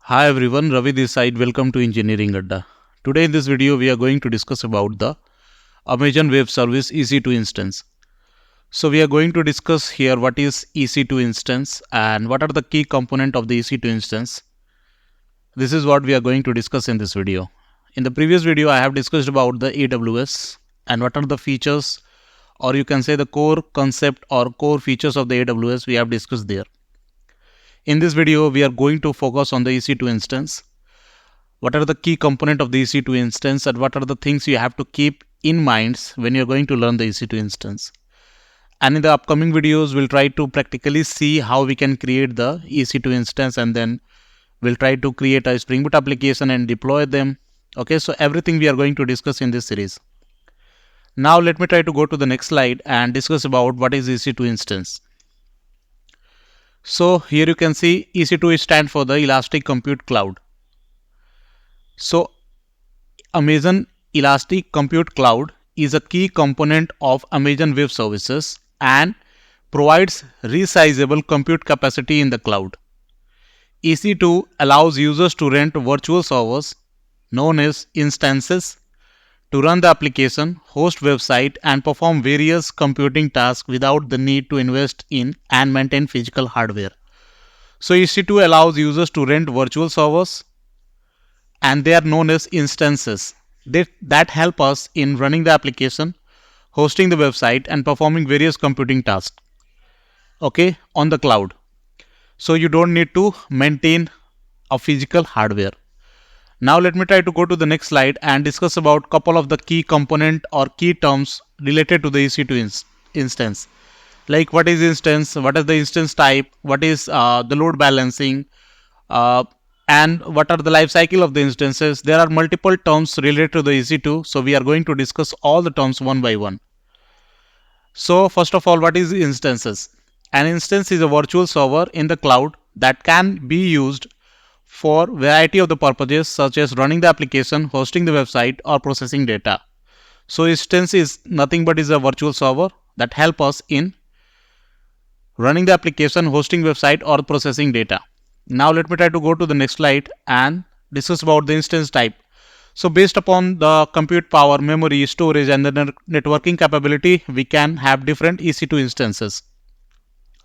Hi everyone, Ravi this side. Welcome to EnggAdda. Today in this video we are going to discuss about the Amazon Web Service EC2 instance. So we are going to discuss here what is EC2 instance and what are the key component of the EC2 instance. This is what we are going to discuss in this video. In the previous video I have discussed about the AWS and what are the features, or you can say the core concept or core features of the AWS we have discussed there. In this video, we are going to focus on the EC2 instance. What are the key components of the EC2 instance and what are the things you have to keep in mind when you're going to learn the EC2 instance. And in the upcoming videos, we'll try to practically see how we can create the EC2 instance, and then we'll try to create a Spring Boot application and deploy them. Okay, so everything we are going to discuss in this series. Now let me try to go to the next slide and discuss about what is EC2 instance. So here you can see EC2 stands for the Elastic Compute Cloud. So Amazon Elastic Compute Cloud is a key component of Amazon Web Services and provides resizable compute capacity in the cloud. EC2 allows users to rent virtual servers known as instances to run the application, host website, and perform various computing tasks without the need to invest in and maintain physical hardware. So EC2 allows users to rent virtual servers, and they are known as instances that help us in running the application, hosting the website, and performing various computing tasks, okay, on the cloud. So you don't need to maintain a physical hardware. Now let me try to go to the next slide and discuss about couple of the key component or key terms related to the EC2 instance. Like what is instance, what is the instance type, what is the load balancing, and what are the life cycle of the instances. There are multiple terms related to the EC2, so we are going to discuss all the terms one by one. So first of all, what is instances? An instance is a virtual server in the cloud that can be used for variety of the purposes such as running the application, hosting the website, or processing data. So instance is nothing but is a virtual server that help us in running the application, hosting website, or processing data. Now let me try to go to the next slide and discuss about the instance type. So based upon the compute power, memory, storage, and the networking capability, we can have different EC2 instances.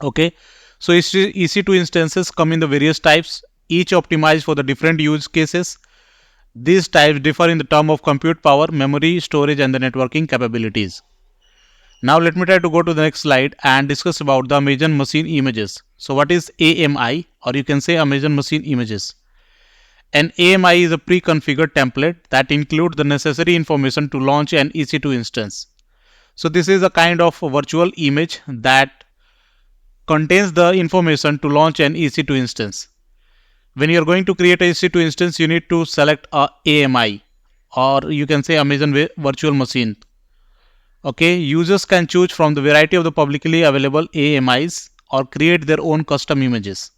Okay, so EC2 instances come in the various types, each optimized for the different use cases. These types differ in the term of compute power, memory, storage, and the networking capabilities. Now let me try to go to the next slide and discuss about the Amazon Machine Images. So what is AMI, or you can say Amazon Machine Images? An AMI is a pre-configured template that includes the necessary information to launch an EC2 instance. So this is a kind of a virtual image that contains the information to launch an EC2 instance. When you are going to create a EC2 instance, you need to select a AMI, or you can say Amazon Virtual Machine. Okay, users can choose from the variety of the publicly available AMIs or create their own custom images.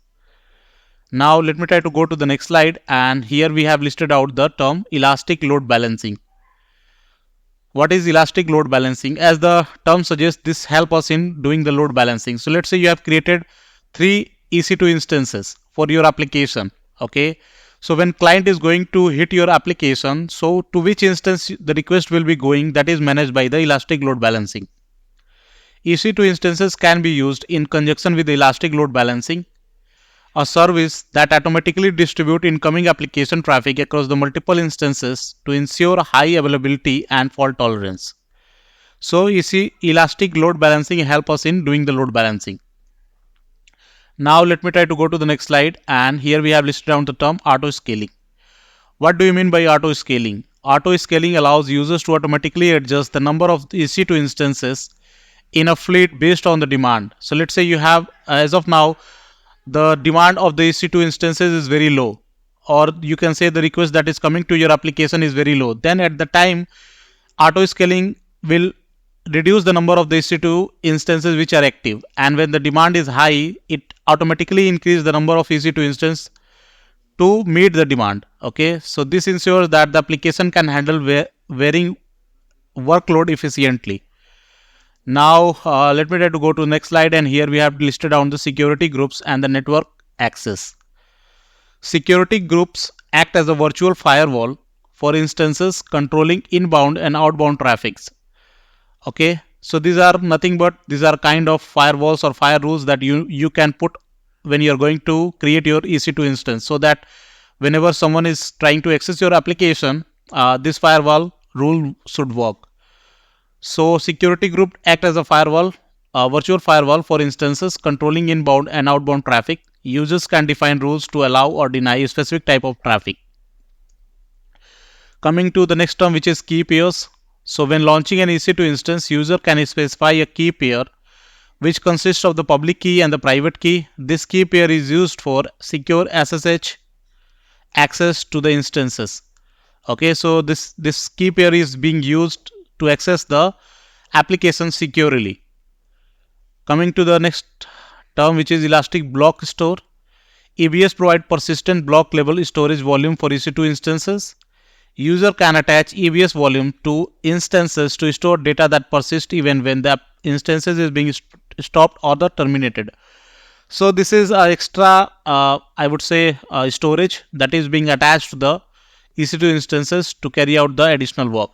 Now let me try to go to the next slide, and here we have listed out the term elastic load balancing. What is elastic load balancing? As the term suggests, this helps us in doing the load balancing. So let's say you have created 3 EC2 instances for your application. Okay, so when client is going to hit your application, so to which instance the request will be going, that is managed by the elastic load balancing. EC2 instances can be used in conjunction with the elastic load balancing, a service that automatically distributes incoming application traffic across the multiple instances to ensure high availability and fault tolerance. So elastic load balancing helps us in doing the load balancing. Now let me try to go to the next slide, and here we have listed down the term auto scaling. What do you mean by auto scaling? Auto scaling allows users to automatically adjust the number of EC2 instances in a fleet based on the demand. So let's say you have, as of now, the demand of the EC2 instances is very low, or you can say the request that is coming to your application is very low. Then at the time, auto scaling will reduce the number of the EC2 instances which are active, and when the demand is high, it automatically increase the number of EC2 instances to meet the demand. Okay, so this ensures that the application can handle varying workload efficiently. Now let me try to go to the next slide, and here we have listed down the security groups and the network access. Security groups act as a virtual firewall for instances controlling inbound and outbound traffics. Okay, so these are nothing but these are kind of firewalls or fire rules that you can put when you're going to create your EC2 instance, so that whenever someone is trying to access your application, this firewall rule should work. So security group act as a firewall, a virtual firewall for instances controlling inbound and outbound traffic. Users can define rules to allow or deny a specific type of traffic. Coming to the next term, which is key pairs. So when launching an EC2 instance, user can specify a key pair which consists of the public key and the private key. This key pair is used for secure SSH access to the instances. Okay, so this key pair is being used to access the application securely. Coming to the next term, which is elastic block store. EBS provide persistent block level storage volume for EC2 instances. User can attach EBS volume to instances to store data that persists even when the instances is being stopped or terminated. So this is extra, I would say, storage that is being attached to the EC2 instances to carry out the additional work.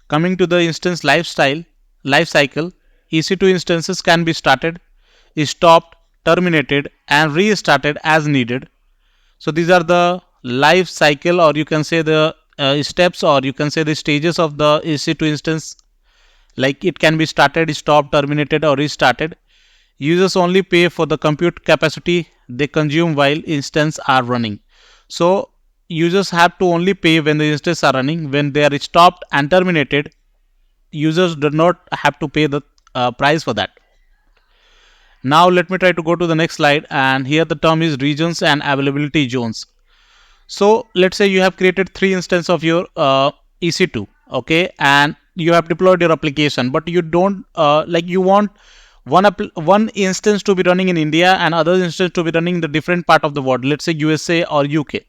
Coming to the instance life cycle, EC2 instances can be started, stopped, terminated, and restarted as needed. So these are the life cycle, or you can say the steps, or you can say the stages of the EC2 instance. Like it can be started, stopped, terminated, or restarted. Users only pay for the compute capacity they consume while instances are running. So users have to only pay when the instances are running. When they are stopped and terminated, users do not have to pay the price for that. Now let me try to go to the next slide, and here the term is regions and availability zones. So let's say you have created 3 instances of your EC2, okay, and you have deployed your application, but you don't you want one instance to be running in India and other instance to be running in the different part of the world, let's say USA or UK.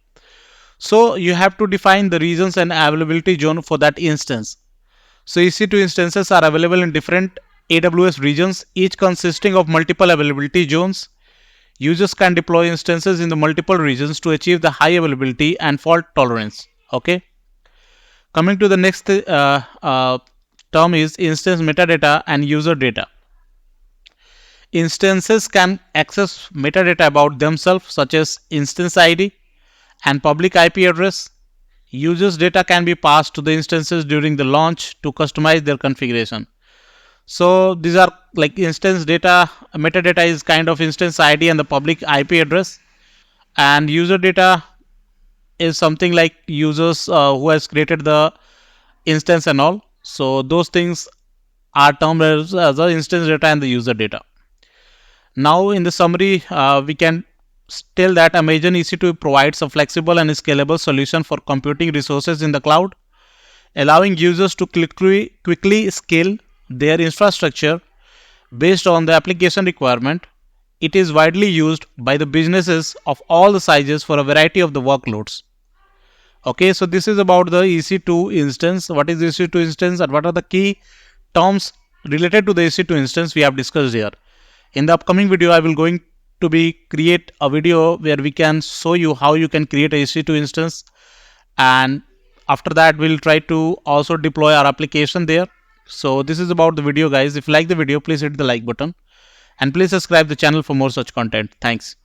So you have to define the regions and availability zone for that instance. So EC2 instances are available in different AWS regions, each consisting of multiple availability zones. Users can deploy instances in the multiple regions to achieve the high availability and fault tolerance. Okay. Coming to the next term is instance metadata and user data. Instances can access metadata about themselves, such as instance ID and public IP address. Users' data can be passed to the instances during the launch to customize their configuration. So these are like instance data. Metadata is kind of instance ID and the public IP address, and user data is something like users who has created the instance and all. So those things are termed as the instance data and the user data. Now in the summary, we can tell that Amazon EC2 provides a flexible and scalable solution for computing resources in the cloud, allowing users to quickly scale their infrastructure based on the application requirement. It is widely used by the businesses of all the sizes for a variety of the workloads. Okay, so this is about the EC2 instance. What is EC2 instance and what are the key terms related to the EC2 instance we have discussed here. In the upcoming video, I will going to create a video where we can show you how you can create a EC2 instance, and after that we'll try to also deploy our application there. So this is about the video, guys. If you like the video, please hit the like button and please subscribe the channel for more such content. Thanks.